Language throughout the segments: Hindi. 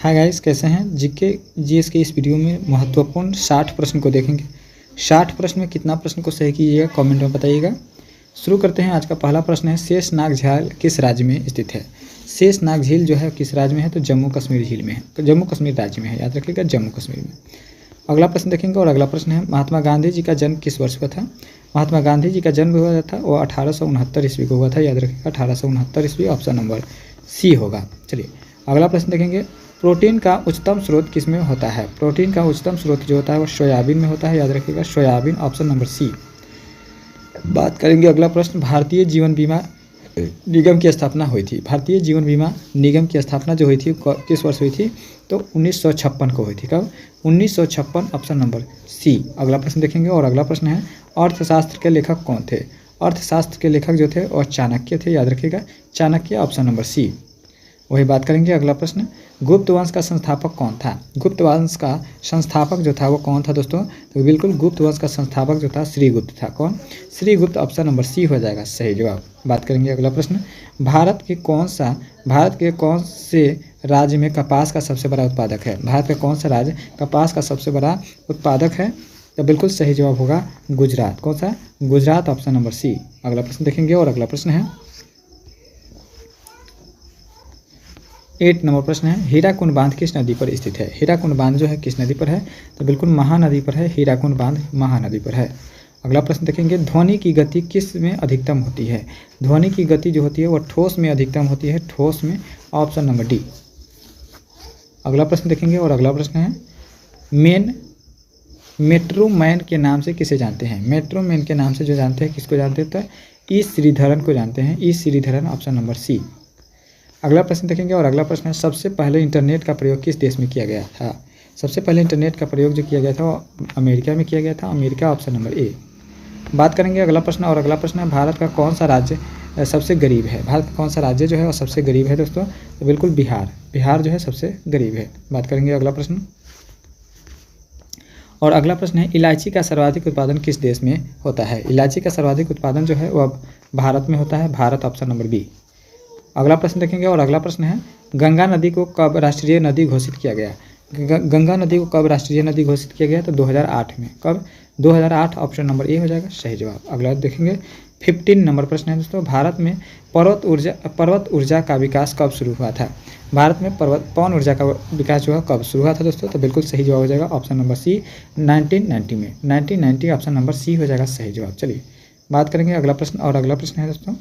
हाय गाइस, कैसे हैं? जीके जीएस के इस वीडियो में महत्वपूर्ण 60 प्रश्न को देखेंगे। 60 प्रश्न में कितना प्रश्न को सही कीजिएगा कमेंट में बताइएगा। शुरू करते हैं। आज का पहला प्रश्न है, शेषनाग झील किस राज्य में स्थित है? शेषनाग झील जो है किस राज्य में है? तो जम्मू कश्मीर झील में है, जम्मू कश्मीर राज्य में है, याद रखिएगा, जम्मू कश्मीर में। अगला प्रश्न देखेंगे और अगला प्रश्न है, महात्मा गांधी जी का जन्म किस वर्ष हुआ था? महात्मा गांधी जी का जन्म हुआ था वो 1869 ईस्वी को हुआ था, याद रखिएगा, 1869 ईस्वी, ऑप्शन नंबर सी होगा। चलिए अगला प्रश्न देखेंगे, प्रोटीन का उच्चतम स्रोत किस में होता है? प्रोटीन का उच्चतम स्रोत जो होता है वो सोयाबीन में होता है, याद रखिएगा, सोयाबीन, ऑप्शन नंबर सी। बात करेंगे अगला प्रश्न, भारतीय जीवन बीमा निगम की स्थापना हुई थी। भारतीय जीवन बीमा निगम की स्थापना जो हुई थी किस वर्ष हुई थी? तो 1956 को हुई थी। कब? 1956, ऑप्शन नंबर सी। अगला प्रश्न देखेंगे और अगला प्रश्न है, अर्थशास्त्र के लेखक कौन थे? अर्थशास्त्र के लेखक जो थे और चाणक्य थे, याद रखिएगा, चाणक्य, ऑप्शन नंबर सी। वही बात करेंगे अगला प्रश्न, गुप्त वंश का संस्थापक कौन था? गुप्त वंश का संस्थापक जो था वो कौन था दोस्तों? तो बिल्कुल गुप्त वंश का संस्थापक जो था श्रीगुप्त था। कौन? श्रीगुप्त, ऑप्शन नंबर सी हो जाएगा सही जवाब। बात करेंगे अगला प्रश्न, भारत के कौन से राज्य में कपास का सबसे बड़ा उत्पादक है? भारत का कौन सा राज्य कपास का सबसे बड़ा उत्पादक है? तो बिल्कुल सही जवाब होगा गुजरात। कौन सा? Gujarat, option number C. अगला प्रश्न देखेंगे और अगला प्रश्न है 8 नंबर प्रश्न है, हीराकुंड बांध किस नदी पर स्थित है? हीराकुंड बांध जो है किस नदी पर है? तो बिल्कुल महानदी पर है, हीराकुंड बांध महानदी पर है। अगला प्रश्न देखेंगे, ध्वनि की गति किस में अधिकतम होती है? ध्वनि की गति जो होती है वो ठोस में अधिकतम होती है, ठोस में, ऑप्शन नंबर डी। अगला प्रश्न देखेंगे और अगला प्रश्न है, मेट्रो मैन के नाम से किसे जानते हैं? मेट्रो मैन के नाम से जो जानते हैं, किसको जानते हैं? तो ई श्रीधरन को जानते हैं, ई श्रीधरन, ऑप्शन नंबर सी। अगला प्रश्न देखेंगे और अगला प्रश्न है, सबसे पहले इंटरनेट का प्रयोग किस देश में किया गया था? सबसे पहले इंटरनेट का प्रयोग जो किया गया था वो अमेरिका में किया गया था, अमेरिका, ऑप्शन नंबर ए। बात करेंगे अगला प्रश्न और अगला प्रश्न है, भारत का कौन सा राज्य सबसे गरीब है? भारत का कौन सा राज्य जो है वो सबसे गरीब है दोस्तों? तो बिल्कुल बिहार, बिहार जो है सबसे गरीब है। बात करेंगे अगला प्रश्न और अगला प्रश्न है, इलायची का सर्वाधिक उत्पादन किस देश में होता है? इलायची का सर्वाधिक उत्पादन जो है वह भारत में होता है, भारत, ऑप्शन नंबर बी। अगला प्रश्न देखेंगे और अगला प्रश्न है, गंगा नदी को कब राष्ट्रीय नदी घोषित किया गया? गंगा नदी को कब राष्ट्रीय नदी घोषित किया गया? तो 2008 में। कब? 2008, ऑप्शन नंबर ए हो जाएगा सही जवाब। अगला देखेंगे 15 नंबर प्रश्न है दोस्तों, भारत में पर्वत ऊर्जा का विकास कब शुरू हुआ था? भारत में पवन ऊर्जा का विकास जो है कब शुरू हुआ था दोस्तों? तो बिल्कुल सही जवाब हो जाएगा ऑप्शन नंबर सी, 1990 में। 1990, ऑप्शन नंबर सी हो जाएगा सही जवाब। चलिए बात करेंगे अगला प्रश्न और अगला प्रश्न है दोस्तों,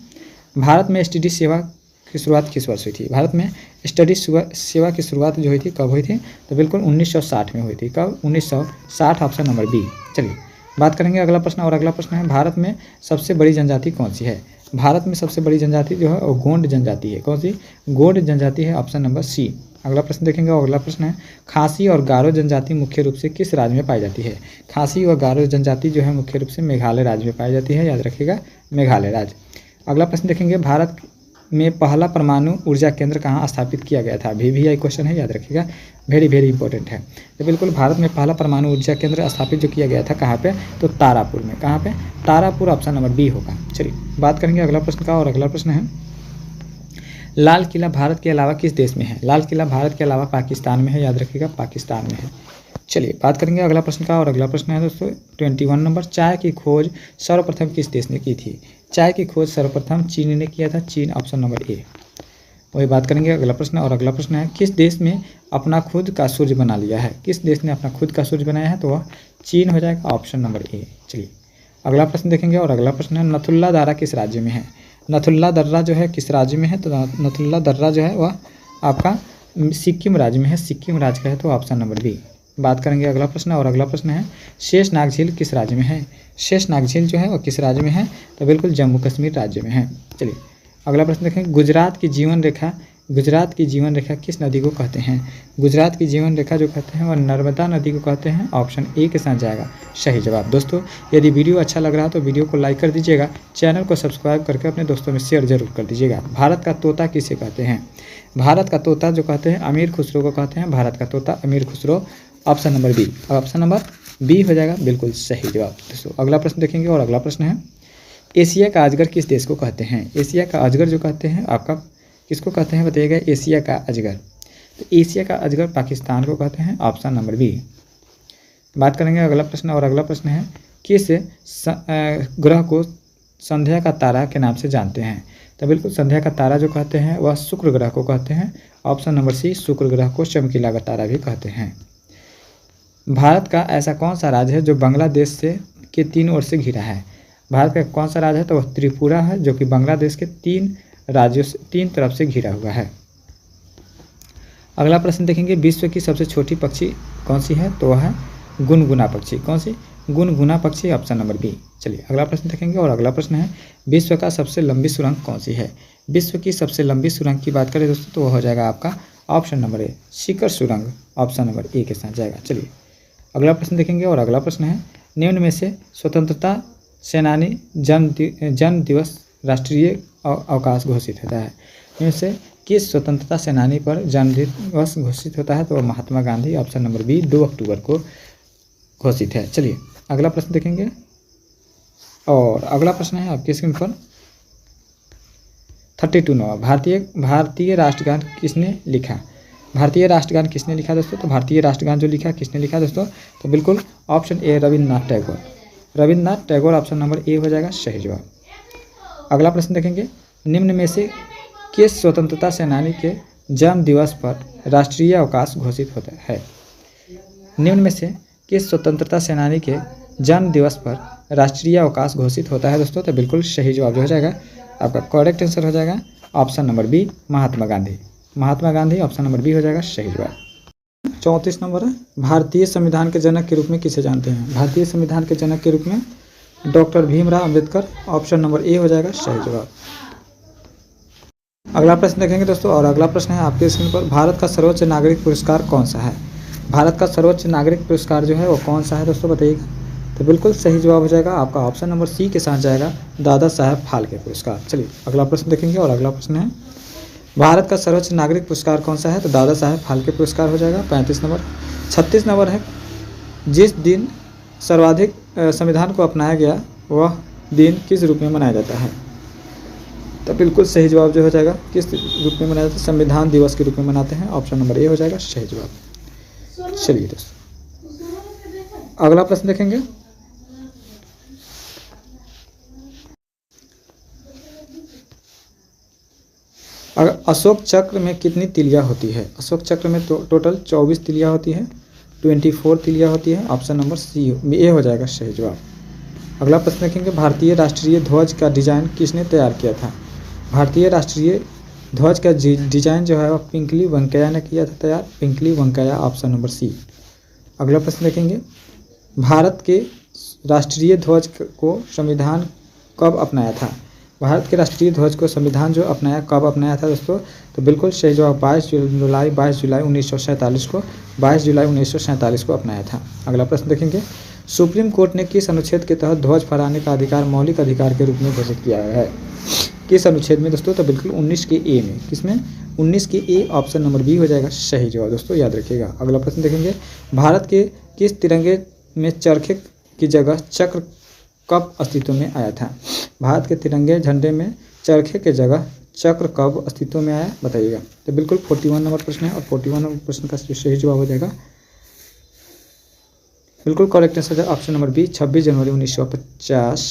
भारत में एसटीडी सेवा की शुरुआत किस वर्ष हुई थी? भारत में स्टडी सेवा की शुरुआत जो हुई थी कब हुई थी? तो बिल्कुल 1960 में हुई थी। कब? 1960, ऑप्शन नंबर बी। चलिए बात करेंगे अगला प्रश्न और अगला प्रश्न है, भारत में सबसे बड़ी जनजाति कौन सी है? भारत में सबसे बड़ी जनजाति जो है वो गोंड जनजाति है। कौन सी? गोंड जनजाति है, ऑप्शन नंबर सी। अगला प्रश्न देखेंगे और अगला प्रश्न है, खासी और गारो जनजाति मुख्य रूप से किस राज्य में पाई जाती है? खासी और गारो जनजाति जो है मुख्य रूप से मेघालय राज्य में पाई जाती है, याद रखिएगा, मेघालय राज्य। अगला प्रश्न देखेंगे, भारत में पहला परमाणु ऊर्जा केंद्र कहाँ स्थापित किया गया था? VVI क्वेश्चन है, याद रखिएगा, वेरी वेरी इंपॉर्टेंट है। तो बिल्कुल भारत में पहला परमाणु ऊर्जा केंद्र स्थापित जो किया गया था कहाँ पे? तो तारापुर में। कहाँ पे? तारापुर, ऑप्शन नंबर बी होगा। चलिए बात करेंगे अगला प्रश्न का और अगला प्रश्न है, लाल किला भारत के अलावा किस देश में है? लाल किला भारत के अलावा पाकिस्तान में है, याद रखिएगा, पाकिस्तान में है। चलिए बात करेंगे अगला प्रश्न का और अगला प्रश्न है दोस्तों 21 नंबर, चाय की खोज सर्वप्रथम किस देश ने की थी? चाय की खोज सर्वप्रथम चीन ने किया था, चीन, ऑप्शन नंबर ए। वही बात करेंगे अगला प्रश्न और अगला प्रश्न है, किस देश में अपना खुद का सूर्य बना लिया है? किस देश ने अपना खुद का सूर्य बनाया है? तो वह चीन हो जाएगा, ऑप्शन नंबर ए। चलिए अगला प्रश्न देखेंगे और अगला प्रश्न है, नथुल्ला दर्रा किस राज्य में है? नथुल्ला दर्रा जो है किस राज्य में है? तो नथुल्ला दर्रा जो है वह आपका सिक्किम राज्य में है, सिक्किम राज्य का है, तो ऑप्शन नंबर बी। बात करेंगे अगला प्रश्न और अगला प्रश्न है, शेषनाग झील किस राज्य में है? शेषनाग झील जो है वो किस राज्य में है? तो बिल्कुल जम्मू कश्मीर राज्य में है। चलिए अगला प्रश्न देखें, गुजरात की जीवन रेखा किस नदी को कहते हैं? गुजरात की जीवन रेखा जो कहते हैं वह नर्मदा नदी को कहते हैं, ऑप्शन ए के साथ जाएगा सही जवाब। दोस्तों यदि वीडियो अच्छा लग रहा है तो वीडियो को लाइक कर दीजिएगा, चैनल को सब्सक्राइब करके अपने दोस्तों में शेयर जरूर कर दीजिएगा। भारत का तोता किसे कहते हैं? भारत का तोता जो कहते हैं अमीर खुसरो को कहते हैं, भारत का तोता Amir Khusro, option number B. Option number B हो जाएगा बिल्कुल सही जवाब। दोस्तों अगला प्रश्न देखेंगे और अगला प्रश्न है, एशिया का अजगर किस देश को कहते हैं? एशिया का अजगर जो कहते हैं आपका किसको कहते हैं बताइएगा? एशिया का अजगर। तो एशिया का अजगर पाकिस्तान को कहते हैं, ऑप्शन नंबर बी। बात करेंगे अगला प्रश्न, और अगला प्रश्न है किस ग्रह को संध्या का तारा के नाम से जानते हैं? तो बिल्कुल संध्या का तारा जो कहते हैं वह शुक्र ग्रह को कहते हैं, ऑप्शन नंबर सी। शुक्र ग्रह को चमकीला तारा भी कहते हैं। भारत का ऐसा कौन सा राज्य है जो बांग्लादेश से के 3 ओर से घिरा है? भारत का कौन सा राज्य है? तो वह त्रिपुरा है, जो कि बांग्लादेश के 3 राज्यों से 3 तरफ से घिरा हुआ है। अगला प्रश्न देखेंगे, विश्व की सबसे छोटी पक्षी कौन सी है? तो वह है गुनगुना पक्षी। कौन सी? गुनगुना पक्षी, ऑप्शन नंबर बी। चलिए अगला प्रश्न देखेंगे, और अगला प्रश्न है विश्व का सबसे लंबी सुरंग कौन सी है? विश्व की सबसे लंबी सुरंग की बात करें दोस्तों तो वह हो जाएगा आपका ऑप्शन नंबर ए, सीकर सुरंग, ऑप्शन नंबर ए के साथ जाएगा। चलिए अगला प्रश्न देखेंगे, और अगला प्रश्न है निम्न में से स्वतंत्रता सेनानी जन्म दिवस राष्ट्रीय अवकाश घोषित होता है? इनमें से किस स्वतंत्रता सेनानी पर जन्म दिवस घोषित होता है? तो वह Mahatma Gandhi, option number B, 2 अक्टूबर को घोषित है। चलिए अगला प्रश्न देखेंगे, और अगला प्रश्न है आपकी स्क्रीन पर 32 नंबर, भारतीय राष्ट्रगान किसने लिखा? भारतीय राष्ट्रगान किसने लिखा दोस्तों? तो भारतीय राष्ट्रगान जो लिखा किसने लिखा दोस्तों? तो बिल्कुल option A, Rabindranath Tagore. Rabindranath Tagore, option number A हो जाएगा सही जवाब। अगला प्रश्न देखेंगे, निम्न में से किस स्वतंत्रता सेनानी के जन्म दिवस पर राष्ट्रीय अवकाश घोषित होता है? निम्न में से किस स्वतंत्रता सेनानी के जन्म दिवस पर राष्ट्रीय अवकाश घोषित होता है दोस्तों? तो बिल्कुल सही जवाब जो हो जाएगा आपका करेक्ट आंसर हो जाएगा option number B, Mahatma Gandhi. Mahatma Gandhi, option number B हो जाएगा सही जवाब। 34 नंबर है, भारतीय संविधान के जनक के रूप में किसे जानते हैं? भारतीय संविधान के जनक के रूप में doctor Bhimrao Ambedkar, option number A हो जाएगा सही जवाब। अगला प्रश्न देखेंगे दोस्तों, और अगला प्रश्न है आपके स्क्रीन पर, भारत का सर्वोच्च नागरिक पुरस्कार कौन सा है? भारत का सर्वोच्च नागरिक पुरस्कार जो है वो कौन सा है दोस्तों बताइएगा? तो बिल्कुल सही जवाब हो जाएगा आपका ऑप्शन नंबर सी के साथ जाएगा दादा साहब फाल्के पुरस्कार। चलिए अगला प्रश्न देखेंगे, और अगला प्रश्न है भारत का सर्वोच्च नागरिक पुरस्कार कौन सा है? तो दादा साहब फाल्के पुरस्कार हो जाएगा 35 नंबर। 36 नंबर है, जिस दिन सर्वाधिक संविधान को अपनाया गया वह दिन किस रूप में मनाया जाता है? तो बिल्कुल सही जवाब जो हो जाएगा किस रूप में मनाया जाता है? संविधान दिवस के रूप में मनाते हैं, ऑप्शन नंबर ए हो जाएगा सही जवाब। चलिए दोस्तों अगला प्रश्न देखेंगे, अशोक चक्र में कितनी तिलियां होती है? अशोक चक्र में टोटल 24 तिलियां होती है, 24 तिलियां होती है, ऑप्शन नंबर सी ए हो जाएगा सही जवाब। अगला प्रश्न देखेंगे, भारतीय राष्ट्रीय ध्वज का डिजाइन किसने तैयार किया था? भारतीय राष्ट्रीय ध्वज का डिजाइन जो है वह पिंकली वेंकैया ने किया था तैयार, पिंकली वेंकैया, ऑप्शन नंबर सी। अगला प्रश्न देखेंगे, भारत के राष्ट्रीय ध्वज को संविधान कब अपनाया था? भारत के राष्ट्रीय ध्वज को संविधान जो अपनाया कब अपनाया था दोस्तों? तो बिल्कुल सही जवाब 22 जुलाई 1947 को 22 जुलाई 1947 को अपनाया था। अगला प्रश्न देखेंगे, सुप्रीम कोर्ट ने किस अनुच्छेद के तहत ध्वज फहराने का अधिकार मौलिक अधिकार के रूप में घोषित किया है? किस अनुच्छेद में दोस्तों? तो बिल्कुल 19 के ए में। किसमें? 19 के ए, ऑप्शन नंबर बी हो जाएगा सही जवाब दोस्तों, याद रखिएगा। अगला प्रश्न देखेंगे, भारत के किस तिरंगे में चरखे की जगह चक्र कब अस्तित्व में आया था? भारत के तिरंगे झंडे में चरखे के जगह चक्र कब अस्तित्व में आया बताइएगा? तो बिल्कुल 41 नंबर प्रश्न है, और 41 नंबर प्रश्न का सही जवाब हो जाएगा बिल्कुल करेक्ट आंसर है ऑप्शन नंबर बी, 26 जनवरी 1950।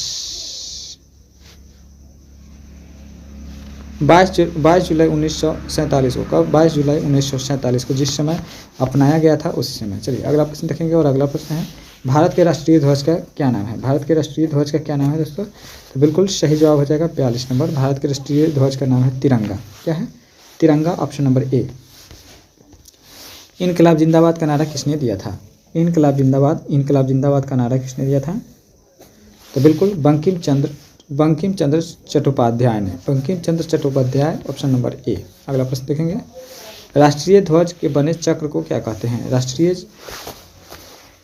22 जुलाई 1947 को, कब? 22 जुलाई 1947 को, जिस समय अपनाया गया था उसी समय। चलिए अगला प्रश्न देखेंगे, और अगला प्रश्न है, भारत के राष्ट्रीय ध्वज का क्या नाम है? भारत के राष्ट्रीय ध्वज का क्या नाम है दोस्तों? तो बिल्कुल सही जवाब हो जाएगा 42 नंबर, भारत के राष्ट्रीय ध्वज का नाम है तिरंगा। क्या है? तिरंगा, ऑप्शन नंबर ए। इनकलाब जिंदाबाद का नारा किसने दिया था? इनकलाब जिंदाबाद का नारा किसने दिया था? तो बिल्कुल बंकिम चंद्र चट्टोपाध्याय ने, Bankim Chandra Chattopadhyay, option number A. अगला प्रश्न देखेंगे, राष्ट्रीय ध्वज के बने चक्र को क्या कहते हैं? राष्ट्रीय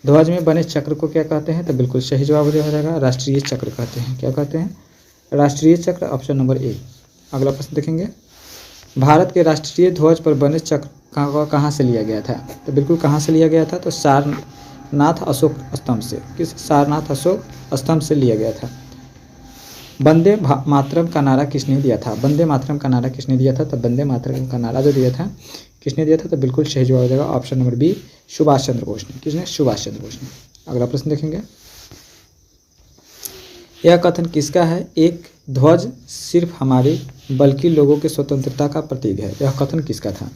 ध्वज में बने चक्र को क्या कहते हैं? तो बिल्कुल सही जवाब हो जाएगा राष्ट्रीय चक्र कहते हैं। क्या कहते हैं? राष्ट्रीय चक्र, ऑप्शन नंबर ए। अगला प्रश्न देखेंगे, भारत के राष्ट्रीय ध्वज पर बने चक्र कहाँ से लिया गया था? तो बिल्कुल कहाँ से लिया गया था? तो सारनाथ अशोक स्तंभ से। किस? सारनाथ अशोक स्तंभ से लिया गया था। वंदे मातरम का नारा किसने दिया था? वंदे मातरम का नारा किसने दिया था? तो वंदे मातरम का नारा जो दिया था किसने दिया था? तो बिल्कुल सही जवाब हो जाएगा option number B, Subhash Chandra Bose ने। किसने? सुभाष चंद्र बोस ने। अगला प्रश्न देखेंगे, यह कथन किसका है? एक ध्वज सिर्फ हमारे बल्कि लोगों के स्वतंत्रता का प्रतीक है। यह कथन किसका था?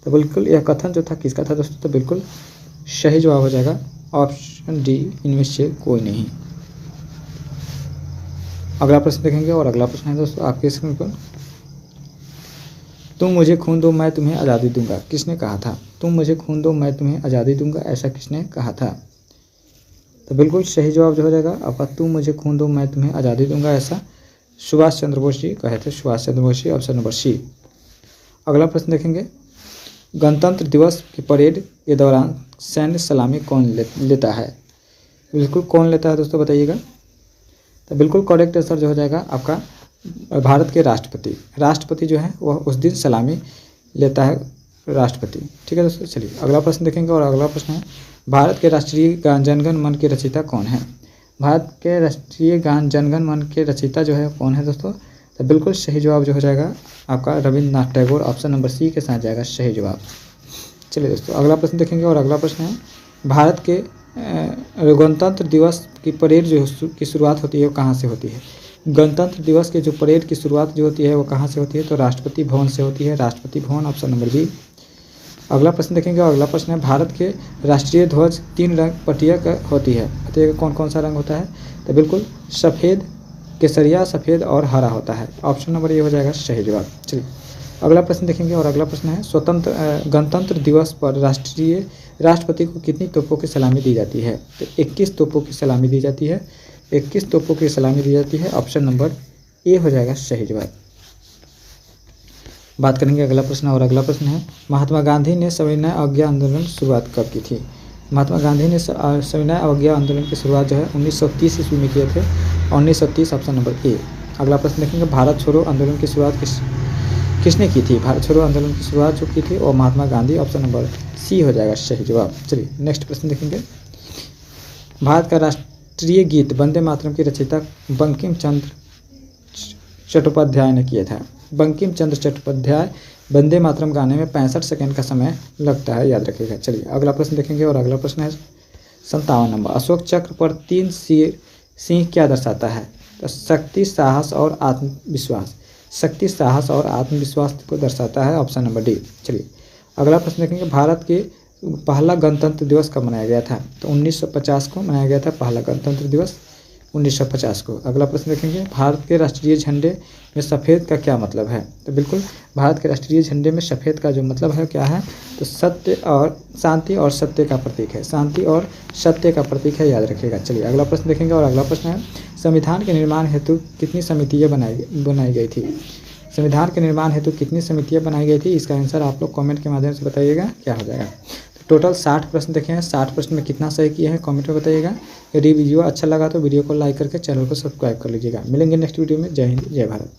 तो बिल्कुल यह कथन जो था किसका था दोस्तों? तो बिल्कुल सही जवाब हो जाएगा ऑप्शन डी, इनमें से कोई नहीं। अगला प्रश्न देखेंगे और अगला प्रश्न है दोस्तों आपके स्क्रीन पर, तुम मुझे खून दो मैं तुम्हें आज़ादी दूंगा, किसने कहा था? तुम मुझे खून दो मैं तुम्हें आज़ादी दूंगा, ऐसा किसने कहा था? तो बिल्कुल सही जवाब जो हो जाएगा आपका, तुम मुझे खून दो मैं तुम्हें आज़ादी दूंगा, ऐसा सुभाष चंद्र बोस जी कहे थे। Subhash Chandra Bose ji, option number C. अगला प्रश्न देखेंगे, गणतंत्र दिवस की परेड के दौरान सैन्य सलामी कौन लेता है? बिल्कुल कौन लेता है दोस्तों बताइएगा? तो बिल्कुल करेक्ट आंसर जो हो जाएगा आपका भारत के राष्ट्रपति। राष्ट्रपति जो है वह उस दिन सलामी लेता है, राष्ट्रपति। ठीक है दोस्तों, चलिए अगला प्रश्न देखेंगे और अगला प्रश्न है, भारत के राष्ट्रीय गान जनगण मन के रचयिता कौन है? भारत के राष्ट्रीय गान जनगण मन के रचयिता जो है कौन है दोस्तों? तो बिल्कुल सही जवाब जो हो जाएगा आपका Rabindranath Tagore, option number C के साथ जाएगा सही जवाब। चलिए दोस्तों अगला प्रश्न देखेंगे और अगला प्रश्न है, भारत के गणतंत्र दिवस की परेड जो की शुरुआत होती है वो कहाँ से होती है? गणतंत्र दिवस की जो परेड की शुरुआत जो होती है वो कहाँ से होती है? तो राष्ट्रपति भवन से होती है, Rashtrapati Bhavan, option number B. अगला प्रश्न देखेंगे और अगला प्रश्न है, भारत के राष्ट्रीय ध्वज 3 रंग पट्टिया का होती है, पट्टिया का कौन कौन सा रंग होता है? तो बिल्कुल सफ़ेद, केसरिया, सफ़ेद और हरा होता है, ऑप्शन नंबर ए हो जाएगा सही जवाब। चलिए अगला प्रश्न देखेंगे और अगला प्रश्न है, गणतंत्र दिवस पर राष्ट्रपति को कितनी तोपों की सलामी दी जाती है? तो 21 तोपों की सलामी दी जाती है, 21 तोपों की सलामी दी जाती है, ऑप्शन नंबर ए हो जाएगा सही जवाब। बात करेंगे अगला प्रश्न और अगला प्रश्न है, महात्मा गांधी ने सविनय अवज्ञा आंदोलन की शुरुआत कब की थी? महात्मा गांधी ने सविनय अवज्ञा आंदोलन की शुरुआत जो है 1930 ईस्वी में किए थे, 1930, ऑप्शन नंबर ए। अगला प्रश्न देखेंगे, भारत छोड़ो आंदोलन की शुरुआत किसने की थी? भारत छोड़ो आंदोलन की शुरुआत जो की थी वो महात्मा गांधी, ऑप्शन नंबर सी हो जाएगा सही जवाब। चलिए नेक्स्ट प्रश्न देखेंगे, भारत का राष्ट्रीय गीत वंदे मातरम की रचयिता बंकिम चंद्र चट्टोपाध्याय ने किया था। बंकिम चंद्र चट्टोपाध्याय वंदे मातरम गाने में 65 सेकंड का समय लगता है, याद रखिएगा। चलिए अगला प्रश्न देखेंगे और अगला प्रश्न है 57 नंबर, अशोक चक्र पर 3 सिंह क्या दर्शाता है? तो शक्ति, साहस और आत्मविश्वास, शक्ति, साहस और आत्मविश्वास को दर्शाता है, ऑप्शन नंबर डी। चलिए अगला प्रश्न देखेंगे, भारत के पहला गणतंत्र दिवस कब मनाया गया था? तो 1950 को मनाया गया था पहला गणतंत्र दिवस, 1950 को। अगला प्रश्न देखेंगे, भारत के राष्ट्रीय झंडे में सफ़ेद का क्या मतलब है? तो बिल्कुल भारत के राष्ट्रीय झंडे में सफ़ेद का जो मतलब है क्या है? तो सत्य और शांति और सत्य का प्रतीक है, शांति और सत्य का प्रतीक है, याद रखिएगा। चलिए अगला प्रश्न देखेंगे और अगला प्रश्न है, संविधान के निर्माण हेतु कितनी समितियाँ बनाई गई थी? संविधान के निर्माण हेतु कितनी समितियाँ बनाई गई थी? इसका आंसर आप लोग कमेंट के माध्यम से बताइएगा क्या हो जाएगा। टोटल 60 प्रश्न देखे हैं, 60 प्रश्न में कितना सही किए हैं कमेंट में बताइएगा। यदि वीडियो अच्छा लगा तो वीडियो को लाइक करके चैनल को सब्सक्राइब कर लीजिएगा। मिलेंगे नेक्स्ट वीडियो में। जय हिंद, जय भारत।